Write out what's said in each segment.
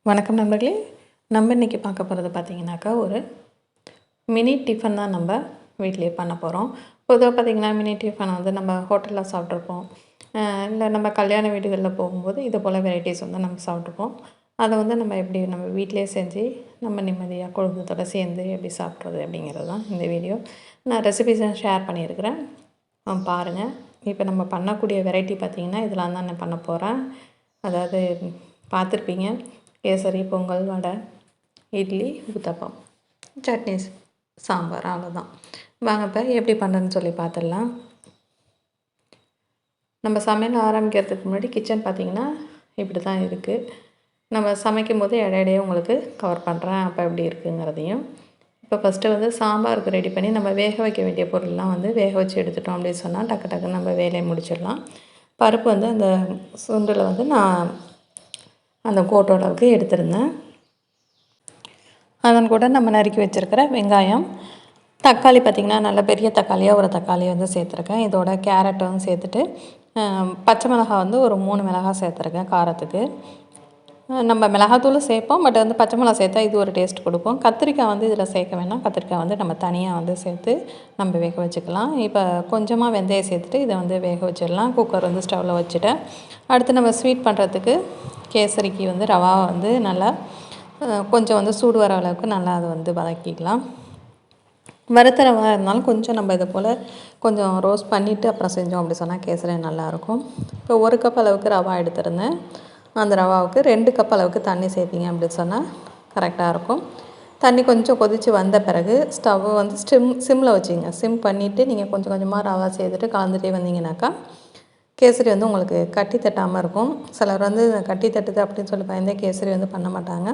வணக்கம் நண்பர்களே. நம்ம இன்றைக்கி பார்க்க போகிறது பார்த்திங்கனாக்கா ஒரு மினி டிஃபன் தான் நம்ம வீட்டிலேயே பண்ண போகிறோம். பொதுவாக பார்த்திங்கன்னா மினி டிஃபன் வந்து நம்ம ஹோட்டலில் சாப்பிட்ருப்போம். இல்லை நம்ம கல்யாண வீடுகளில் போகும்போது இது போல் வெரைட்டிஸ் வந்து நம்ம சாப்பிட்ருப்போம். அதை வந்து நம்ம எப்படி நம்ம வீட்டிலே செஞ்சு நம்ம நிம்மதியாக குடும்பத்தோடு சேர்ந்து எப்படி சாப்பிட்றது அப்படிங்கிறது தான் இந்த வீடியோ. நான் ரெசிபிஸை ஷேர் பண்ணியிருக்கிறேன், பாருங்கள். இப்போ நம்ம பண்ணக்கூடிய வெரைட்டி பார்த்திங்கன்னா இதெல்லாம் தான் நான் பண்ண போகிறேன். அதாவது பார்த்துருப்பீங்க, கேசரி, பொங்கல், வடை, இட்லி, ஊத்தப்பம், சட்னி, சாம்பார், அவ்வளோதான். வாங்க இப்போ எப்படி பண்ணுறதுன்னு சொல்லி பார்த்துடலாம். நம்ம சமையல் ஆரம்பிக்கிறதுக்கு முன்னாடி கிச்சன் பார்த்திங்கன்னா இப்படி தான் இருக்குது. நம்ம சமைக்கும் போது இடையிடையே உங்களுக்கு கவர் பண்ணுறேன் அப்போ எப்படி இருக்குங்கிறதையும். இப்போ ஃபஸ்ட்டு வந்து சாம்பாருக்கு ரெடி பண்ணி நம்ம வேக வைக்க வேண்டிய பொருள்லாம் வந்து வேக வச்சு எடுத்துட்டோம் அப்படின்னு சொன்னால் டக்கு டக்குன்னு நம்ம வேலையை முடிச்சிடலாம். பருப்பு வந்து அந்த சுண்டில் வந்து நான் அந்த கோட்டை அளவுக்கு எடுத்துருந்தேன். அதன் கூட நம்ம நறுக்கி வச்சுருக்கிற வெங்காயம், தக்காளி பார்த்திங்கன்னா நல்ல பெரிய தக்காளியாக ஒரு தக்காளியை வந்து சேர்த்துருக்கேன். இதோட கேரட்டும் சேர்த்துட்டு பச்சை மிளகாய் வந்து ஒரு 3 மிளகாய் சேர்த்துருக்கேன் காரத்துக்கு. நம்ம மிளகாத்தூளும் சேர்ப்போம், பட் வந்து பச்சை மிளகா சேர்த்தா இது ஒரு டேஸ்ட் கொடுப்போம். கத்திரிக்காய் வந்து இதில் சேர்க்க வேணாம், கத்திரிக்காய் வந்து நம்ம தனியாக வந்து சேர்த்து நம்ம வேக வச்சுக்கலாம். இப்போ கொஞ்சமாக வெந்தயம் சேர்த்துட்டு இதை வந்து வேக வச்சிடலாம். குக்கர் வந்து ஸ்டவ்வில் வச்சுட்டேன். அடுத்து நம்ம ஸ்வீட் பண்ணுறதுக்கு கேசரிக்கு வந்து ரவா வந்து நல்லா கொஞ்சம் வந்து சூடு வர அளவுக்கு நல்லா அதை வந்து வதக்கிக்கலாம். வறுத்த ரவா இருந்தாலும் கொஞ்சம் நம்ம இதை போல் கொஞ்சம் ரோஸ்ட் பண்ணிவிட்டு அப்புறம் செஞ்சோம் அப்படி சொன்னால் கேசரி நல்லாயிருக்கும். இப்போ 1 கப் அளவுக்கு ரவா எடுத்துருந்தேன். அந்த ரவாவுக்கு 2 கப் அளவுக்கு தண்ணி சேர்த்திங்க அப்படின்னு சொன்னால் கரெக்டாக இருக்கும். தண்ணி கொஞ்சம் கொதித்து வந்த பிறகு ஸ்டவ்வை வந்து சிம்மில் வச்சுங்க. சிம் பண்ணிவிட்டு நீங்கள் கொஞ்சம் கொஞ்சமாக ரவா சேர்த்துட்டு கலந்துகிட்டே வந்தீங்கன்னாக்கா கேசரி வந்து உங்களுக்கு கட்டி தட்டாமல் இருக்கும். சிலர் வந்து கட்டி தட்டுது அப்படின்னு சொல்லி பயந்தே கேசரி வந்து பண்ண மாட்டாங்க.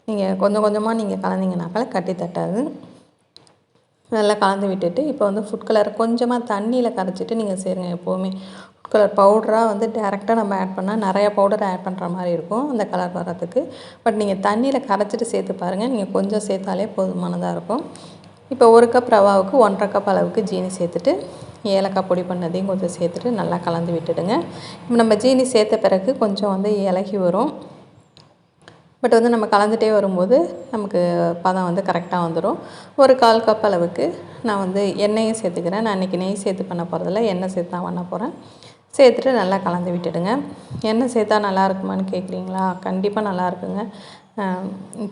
நீங்கள் கொஞ்சம் கொஞ்சமாக நீங்கள் கலந்தீங்கனாக்கா கட்டி தட்டாது. நல்லா கலந்து விட்டுட்டு இப்போ வந்து ஃபுட் கலர் கொஞ்சமாக தண்ணியில் கரைச்சிட்டு நீங்கள் சேருங்க. எப்போவுமே ஃபுட் கலர் பவுடராக வந்து டேரெக்டாக நம்ம ஆட் பண்ணால் நிறையா பவுடர் ஆட் பண்ணுற மாதிரி இருக்கும் அந்த கலர் வர்றதுக்கு. பட் நீங்கள் தண்ணியில் கரைச்சிட்டு சேர்த்து பாருங்கள், நீங்கள் கொஞ்சம் சேர்த்தாலே போதுமானதாக இருக்கும். இப்போ 1 கப் ரவாவுக்கு 1.5 கப் அளவுக்கு ஜீனி சேர்த்துட்டு ஏலக்காய் பொடி பண்ணதையும் கொஞ்சம் சேர்த்துட்டு நல்லா கலந்து விட்டுடுங்க. இப்போ நம்ம ஜீனி சேர்த்த பிறகு கொஞ்சம் வந்து இலகி வரும். பட் வந்து நம்ம கலந்துகிட்டே வரும்போது நமக்கு பதம் வந்து கரெக்டாக வந்துடும். ஒரு 1/4 கப் அளவுக்கு நான் வந்து எண்ணெயும் சேர்த்துக்கிறேன். நான் இன்றைக்கி நெய் சேர்த்து பண்ண போகிறதில்ல, எண்ணெய் சேர்த்து தான் பண்ண போகிறேன். சேர்த்துட்டு நல்லா கலந்து விட்டுடுங்க. எண்ணெய் சேர்த்தா நல்லா இருக்குமான்னு கேட்குறீங்களா? கண்டிப்பாக நல்லா இருக்குங்க.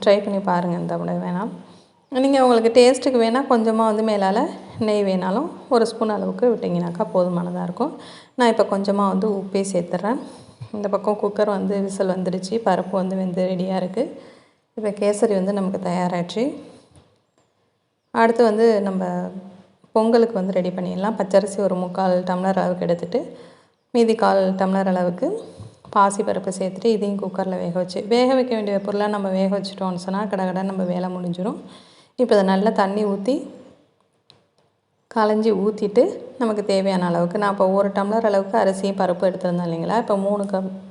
ட்ரை பண்ணி பாருங்கள். இந்த விட வேணாம், நீங்கள் உங்களுக்கு டேஸ்ட்டுக்கு வேணால் கொஞ்சமாக வந்து மேலால் நெய் வேணாலும் 1 ஸ்பூன் அளவுக்கு விட்டிங்கனாக்கா போதுமானதாக இருக்கும். நான் இப்போ கொஞ்சமாக வந்து உப்பே சேர்த்துட்றேன். இந்த பக்கம் குக்கர் வந்து விசில் வந்துடுச்சு, பருப்பு வந்து வெந்து ரெடியாக இருக்குது. இப்போ கேசரி வந்து நமக்கு தயாராகிடுச்சு. அடுத்து வந்து நம்ம பொங்கலுக்கு வந்து ரெடி பண்ணிடலாம். பச்சரிசி ஒரு 3/4 டம்ளர் அளவுக்கு எடுத்துகிட்டு மீதி 1/4 டம்ளர் அளவுக்கு பாசிப்பருப்பு சேர்த்துட்டு இதையும் குக்கரில் வேக வைக்க வேண்டிய பொருளாக நம்ம வேக வச்சுட்டோம்னு சொன்னால் கடகட நம்ம வேலை முடிஞ்சிடும். இப்போ அதை நல்லா தண்ணி ஊற்றி களைஞ்சி ஊற்றிட்டு நமக்கு தேவையான அளவுக்கு நான் இப்போ 1 டம்ளர் அளவுக்கு அரிசியும் பருப்பு எடுத்துருந்தேன் இல்லைங்களா, இப்போ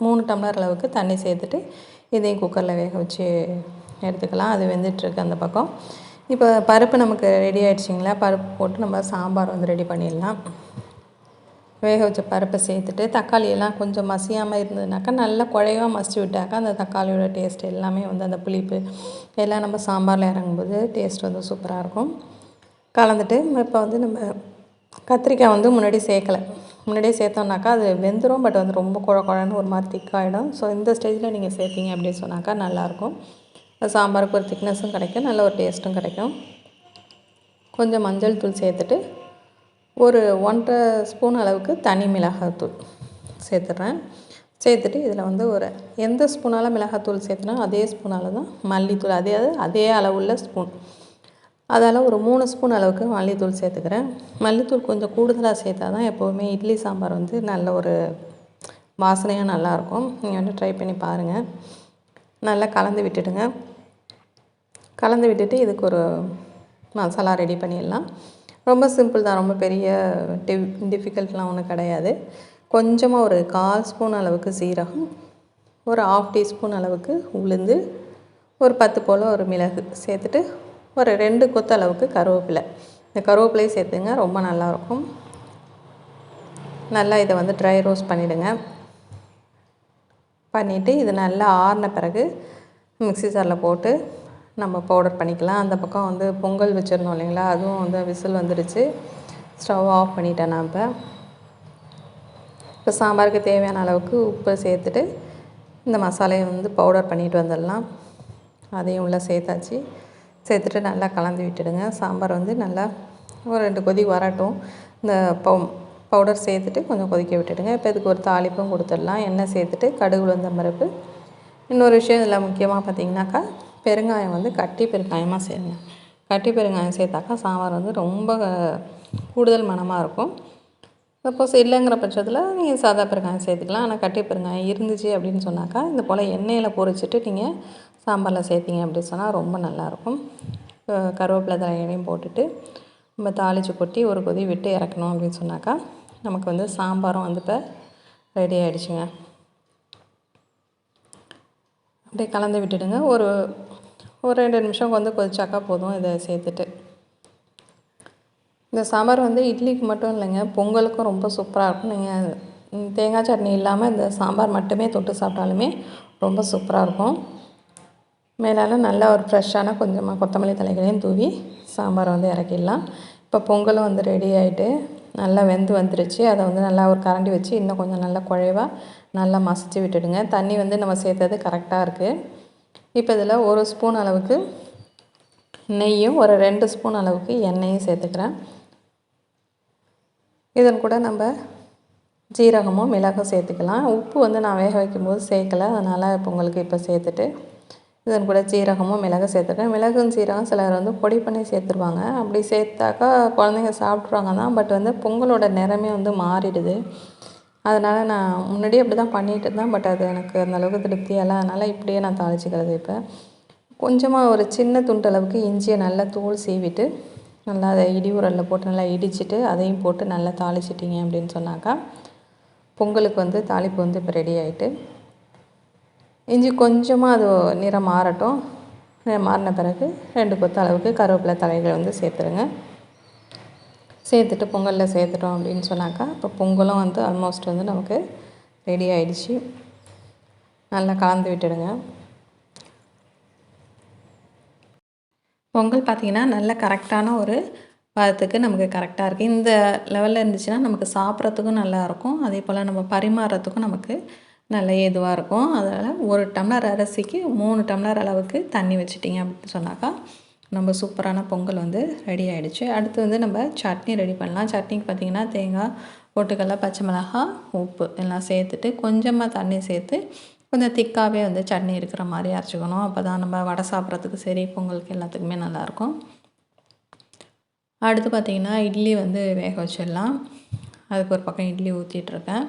3 டம்ளர் அளவுக்கு தண்ணி சேர்த்துட்டு இதையும் குக்கரில் வேக வச்சு எடுத்துக்கலாம். அது வெந்துட்டுருக்கு அந்த பக்கம். இப்போ பருப்பு நமக்கு ரெடி ஆகிடுச்சிங்களா, பருப்பு போட்டு நம்ம சாம்பார் வந்து ரெடி பண்ணிடலாம். வேக வச்ச பருப்பை சேர்த்துட்டு தக்காளியெல்லாம் கொஞ்சம் மசியாமல் இருந்ததுனாக்கா நல்லா குழைவாக மசிச்சு விட்டாக்கா அந்த தக்காளியோட டேஸ்ட் எல்லாமே வந்து அந்த புளிப்பு எல்லாம் நம்ம சாம்பாரில் இறங்கும்போது டேஸ்ட் வந்து சூப்பராக இருக்கும். கலந்துட்டு இப்போ வந்து நம்ம கத்திரிக்காய் வந்து முன்னாடியே சேர்த்தோம்னாக்கா அது வெந்துடும். பட் வந்து ரொம்ப குழன்னு ஒரு மாதிரி திக்காகிடும். ஸோ இந்த ஸ்டேஜில் நீங்கள் சேர்த்திங்க அப்படின்னு சொன்னாக்கா நல்லாயிருக்கும். சாம்பாருக்கு ஒரு திக்னஸும் கிடைக்கும், நல்ல ஒரு டேஸ்ட்டும் கிடைக்கும். கொஞ்சம் மஞ்சள் தூள் சேர்த்துட்டு ஒரு 1.5 ஸ்பூன் அளவுக்கு தனி மிளகாய்த்தூள் சேர்த்துட்றேன். சேர்த்துட்டு இதில் வந்து ஒரு எந்த ஸ்பூனால் மிளகாய்த்தூள் சேர்த்துனா அதே ஸ்பூனால் தான் மல்லித்தூள், அதே அளவுள்ள ஸ்பூன், அதால் ஒரு 3 ஸ்பூன் அளவுக்கு மல்லித்தூள் சேர்த்துக்கிறேன். மல்லித்தூள் கொஞ்சம் கூடுதலாக சேர்த்தா தான் எப்போவுமே இட்லி சாம்பார் வந்து நல்ல ஒரு வாசனையாக நல்லாயிருக்கும். நீங்கள் வந்து ட்ரை பண்ணி பாருங்கள். நல்லா கலந்து விட்டுடுங்க. கலந்து விட்டுட்டு இதுக்கு ஒரு மசாலா ரெடி பண்ணிடலாம். ரொம்ப சிம்பிள் தான், ரொம்ப பெரிய டிஃபிகல்ட்லாம் ஒன்றும் கிடையாது. கொஞ்சமாக ஒரு 1/4 ஸ்பூன் அளவுக்கு சீரகம், ஒரு 1/2 டீஸ்பூன் அளவுக்கு உளுந்து, ஒரு 10 போல் ஒரு மிளகு சேர்த்துட்டு ஒரு 2 கொத்து அளவுக்கு கருவேப்பிலை. இந்த கருவேப்பிலையும் சேர்த்துங்க, ரொம்ப நல்லாயிருக்கும். நல்லா இதை வந்து ட்ரை ரோஸ்ட் பண்ணிவிடுங்க. பண்ணிவிட்டு இது நல்லா ஆறின பிறகு மிக்ஸி ஜாரில் போட்டு நம்ம பவுடர் பண்ணிக்கலாம். அந்த பக்கம் வந்து பொங்கல் வச்சுருந்தோம் இல்லைங்களா, அதுவும் வந்து விசில் வந்துடுச்சு. ஸ்டவ் ஆஃப் பண்ணிட்டேன் நான் இப்போ சாம்பாருக்கு தேவையான அளவுக்கு உப்பு சேர்த்துட்டு இந்த மசாலையை வந்து பவுடர் பண்ணிட்டு வந்துடலாம். அதையும் உள்ளே சேர்த்தாச்சு. சேர்த்துட்டு நல்லா கலந்து விட்டுடுங்க. சாம்பார் வந்து நல்லா ஒரு 2 கொதி வரட்டும். இந்த பவுடர் சேர்த்துட்டு கொஞ்சம் கொதிக்க விட்டுடுங்க. இப்போ இதுக்கு ஒரு தாளிப்பும் கொடுத்துடலாம். எண்ணெய் சேர்த்துட்டு கடுகு உளுந்தம் பருப்பு. இன்னொரு விஷயம் இதில் முக்கியமாக பார்த்திங்கனாக்கா, பெருங்காயம் வந்து கட்டி பெருங்காயமாக சேருங்க. கட்டி பெருங்காயம் சேர்த்தாக்கா சாம்பார் வந்து ரொம்ப கூடுதல் மணமாக இருக்கும். சப்போஸ் இல்லைங்கிற பட்சத்தில் நீங்கள் சாதா பெருங்காயம் சேர்த்துக்கலாம். ஆனால் கட்டி பெருங்காயம் இருந்துச்சு அப்படின்னு சொன்னாக்கா, இந்த போல் எண்ணெயில் பொரிச்சிட்டு நீங்கள் சாம்பாரில் சேர்த்திங்க அப்படின்னு சொன்னால் ரொம்ப நல்லாயிருக்கும். கருவேப்பிலை தலையணையும் போட்டுட்டு நம்ம தாளித்து கொட்டி ஒரு கொதி விட்டு இறக்கணும் அப்படின்னு சொன்னாக்கா, நமக்கு வந்து சாம்பாரும் வந்து இப்போ ரெடி ஆகிடுச்சுங்க. அப்படியே கலந்து விட்டுடுங்க. ஒரு 2 நிமிஷம் வந்து கொதிச்சாக்கா போதும். இதை சேர்த்துட்டு இந்த சாம்பார் வந்து இட்லிக்கு மட்டும் இல்லைங்க, பொங்கலுக்கும் ரொம்ப சூப்பராக இருக்கும். நீங்கள் தேங்காய் சட்னி இல்லாமல் இந்த சாம்பார் மட்டுமே தொட்டு சாப்பிட்டாலுமே ரொம்ப சூப்பராக இருக்கும். மேலால் நல்லா ஒரு ஃப்ரெஷ்ஷான கொஞ்சமாக கொத்தமல்லி தலைகளையும் தூவி சாம்பாரை வந்து இறக்கிடலாம். இப்போ பொங்கலும் வந்து ரெடி ஆகிட்டு நல்லா வெந்து வந்துருச்சு. அதை வந்து நல்லா ஒரு கரண்டி வச்சு இன்னும் கொஞ்சம் நல்லா குழைவாக நல்லா மசிச்சு விட்டுடுங்க. தண்ணி வந்து நம்ம சேர்த்தது கரெக்டாக இருக்குது. இப்போ இதில் 1 ஸ்பூன் அளவுக்கு நெய்யும் ஒரு 2 ஸ்பூன் அளவுக்கு எண்ணெயும் சேர்த்துக்கிறேன். இதன் கூட நம்ம ஜீரகமும் மிளகும் சேர்த்துக்கலாம். உப்பு வந்து நான் வேக வைக்கும்போது சேர்க்கலை, அதனால் பொங்கலுக்கு இப்போ சேர்த்துட்டு இதன் கூட ஜீரகமும் மிளகும் சேர்த்துருக்கேன். மிளகும் சீரகம் சிலர் வந்து பொடி பண்ணி சேர்த்துருவாங்க. அப்படி சேர்த்தாக்கா குழந்தைங்க சாப்பிட்ருவாங்க தான். பட் வந்து பொங்கலோட நிறமே வந்து மாறிடுது. அதனால் நான் முன்னாடியே அப்படி தான் பண்ணிகிட்டு இருந்தேன். பட் அது எனக்கு அந்தளவுக்கு திருப்தியாக இல்லை. அதனால் இப்படியே நான் தாளிச்சிக்கிறது. இப்போ கொஞ்சமாக ஒரு சின்ன துண்டு அளவுக்கு இஞ்சியை நல்லா தூள் சீவிட்டு நல்லா அதை இடி உரலில் போட்டு நல்லா இடிச்சிட்டு அதையும் போட்டு நல்லா தாளிச்சிட்டிங்க அப்படின்னு சொன்னாக்கா பொங்கலுக்கு வந்து தாளிப்பு வந்து இப்போ ரெடி ஆகிட்டு, இஞ்சி கொஞ்சமாக அது நிறம் மாறட்டும். மாறின பிறகு 2 கொத்து அளவுக்கு கருவேப்பிலை தலைகளை வந்து சேர்த்துருங்க. சேர்த்துட்டு பொங்கலில் சேர்த்துட்டோம் அப்படின்னு சொன்னாக்கா இப்போ பொங்கலும் வந்து ஆல்மோஸ்ட் வந்து நமக்கு ரெடி ஆகிடுச்சு. நல்லா கலந்து விட்டுடுங்க. பொங்கல் பார்த்திங்கன்னா நல்ல கரெக்டான ஒரு பதத்துக்கு நமக்கு கரெக்டாக இருக்குது. இந்த லெவலில் இருந்துச்சுன்னா நமக்கு சாப்பிட்றதுக்கும் நல்லாயிருக்கும். அதே போல் நம்ம பரிமாறுறதுக்கும் நமக்கு நல்ல ஏதுவாக இருக்கும். அதனால் 1 டம்ளர் அரிசிக்கு 3 டம்ளர் அளவுக்கு தண்ணி வச்சுட்டிங்க அப்படின்னு சொன்னாக்கா நம்ம சூப்பரான பொங்கல் வந்து ரெடி ஆகிடுச்சு. அடுத்து வந்து நம்ம சட்னி ரெடி பண்ணலாம். சட்னிக்கு பார்த்திங்கன்னா தேங்காய், பொட்டுக்கடலை, பச்சை மிளகாய், உப்பு எல்லாம் சேர்த்துட்டு கொஞ்சமாக தண்ணி சேர்த்து கொஞ்சம் திக்காகவே வந்து சட்னி இருக்கிற மாதிரி அரைச்சிக்கணும். அப்போ தான் நம்ம வடை சாப்பிட்றதுக்கு சரி, பொங்கலுக்கு எல்லாத்துக்குமே நல்லாயிருக்கும். அடுத்து பார்த்திங்கன்னா இட்லி வந்து வேக வச்சிடலாம். அதுக்கு ஒரு பக்கம் இட்லி ஊற்றிட்டுருக்கேன்.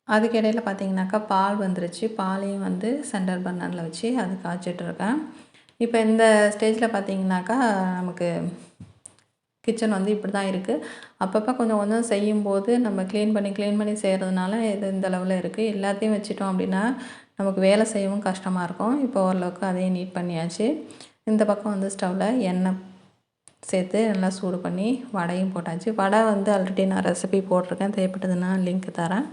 அதுக்கு இடையில் பார்த்திங்கனாக்கா பால் வந்துருச்சு. பாலையும் வந்து சென்டர் பர்னரில் வச்சு அது காய்ச்சிட்ருக்கேன். இப்போ இந்த ஸ்டேஜில் பார்த்திங்கனாக்கா நமக்கு கிச்சன் வந்து இப்படி தான் இருக்குது. அப்பப்போ கொஞ்சம் கொஞ்சம் செய்யும்போது நம்ம க்ளீன் பண்ணி செய்கிறதுனால இது இந்த அளவில் இருக்குது. எல்லாத்தையும் வச்சுட்டோம் அப்படின்னா நமக்கு வேலை செய்யவும் கஷ்டமாக இருக்கும். இப்போ ஓரளவுக்கு அதையும் நீட் பண்ணியாச்சு. இந்த பக்கம் வந்து ஸ்டவ்வில் எண்ணெய் சேர்த்து நல்லா சூடு பண்ணி வடையும் போட்டாச்சு. வடை வந்து ஆல்ரெடி நான் ரெசிபி போட்டிருக்கேன், தேவைப்பட்டதுன்னா லிங்க் தரேன்.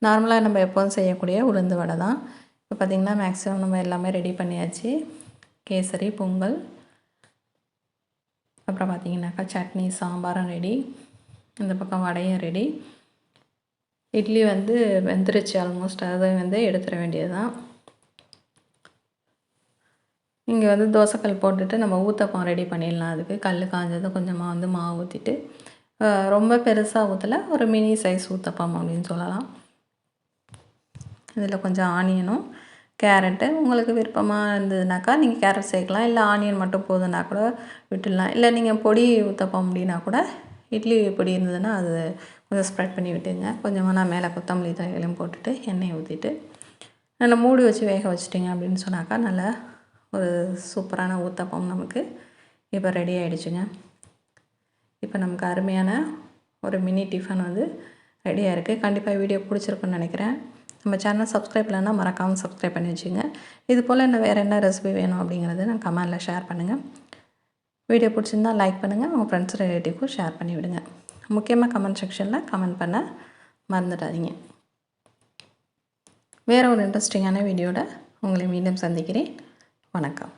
நார்மலாக நம்ம எப்போதும் செய்யக்கூடிய உளுந்து வடை தான். இப்போ பார்த்திங்கன்னா மேக்ஸிமம் நம்ம எல்லாமே ரெடி பண்ணியாச்சு. கேசரி, பொங்கல், அப்புறம் பார்த்திங்கனாக்கா சட்னி, சாம்பாரும் ரெடி. இந்த பக்கம் வடையும் ரெடி. இட்லி வந்து வெந்துருச்சு ஆல்மோஸ்ட். அதை வந்து எடுத்துட வேண்டியது தான். இங்கே வந்து தோசைக்கல் போட்டுட்டு நம்ம ஊத்தப்பம் ரெடி பண்ணிடலாம். அதுக்கு கல் காஞ்சதும் கொஞ்சமாக வந்து மாவு ஊற்றிட்டு, ரொம்ப பெருசாக ஊற்றலை, ஒரு மினி சைஸ் ஊத்தப்பம் அப்படின்னு சொல்லலாம். இதில் கொஞ்சம் ஆனியனும் கேரட்டு உங்களுக்கு விருப்பமாக இருந்ததுனாக்கா நீங்கள் கேரட் சேர்க்கலாம். இல்லை ஆனியன் மட்டும் போதுன்னா கூட விட்டுடலாம். இல்லை நீங்கள் பொடி ஊற்றப்போம் அப்படின்னா கூட இட்லி பொடி இருந்ததுன்னா அது கொஞ்சம் ஸ்ப்ரெட் பண்ணி விட்டுங்க. கொஞ்சமாக நான் மேலே கொத்தமல்லி தழைகளையும் போட்டுட்டு எண்ணெயை ஊற்றிட்டு நல்லா மூடி வச்சு வேக வச்சிட்டிங்க அப்படின்னு சொன்னாக்கா நல்லா ஒரு சூப்பரான ஊத்தப்பம் நமக்கு இப்போ ரெடி ஆகிடுச்சுங்க. இப்போ நமக்கு அருமையான ஒரு மினி டிஃபன் வந்து ரெடியாக இருக்குது. கண்டிப்பாக வீடியோ பிடிச்சிருக்குன்னு நினைக்கிறேன். நம்ம சேனல் சப்ஸ்கிரைப் இல்லைன்னா மறக்காமல் சப்ஸ்கிரைப் பண்ணி வச்சுங்க. இது போல் இன்னும் வேறு என்ன ரெசிபி வேணும் அப்படிங்கிறது நான் கமெண்டில் ஷேர் பண்ணுங்கள். வீடியோ பிடிச்சிருந்தா லைக் பண்ணுங்கள். உங்கள் ஃப்ரெண்ட்ஸ் ரிலேட்டிவ்க்கும் ஷேர் பண்ணி விடுங்க. முக்கியமாக கமெண்ட் செக்ஷனில் கமெண்ட் பண்ண மறந்துடாதீங்க. வேறு ஒரு இன்ட்ரெஸ்டிங்கான வீடியோட உங்களை மீண்டும் சந்திக்கிறேன். வணக்கம்.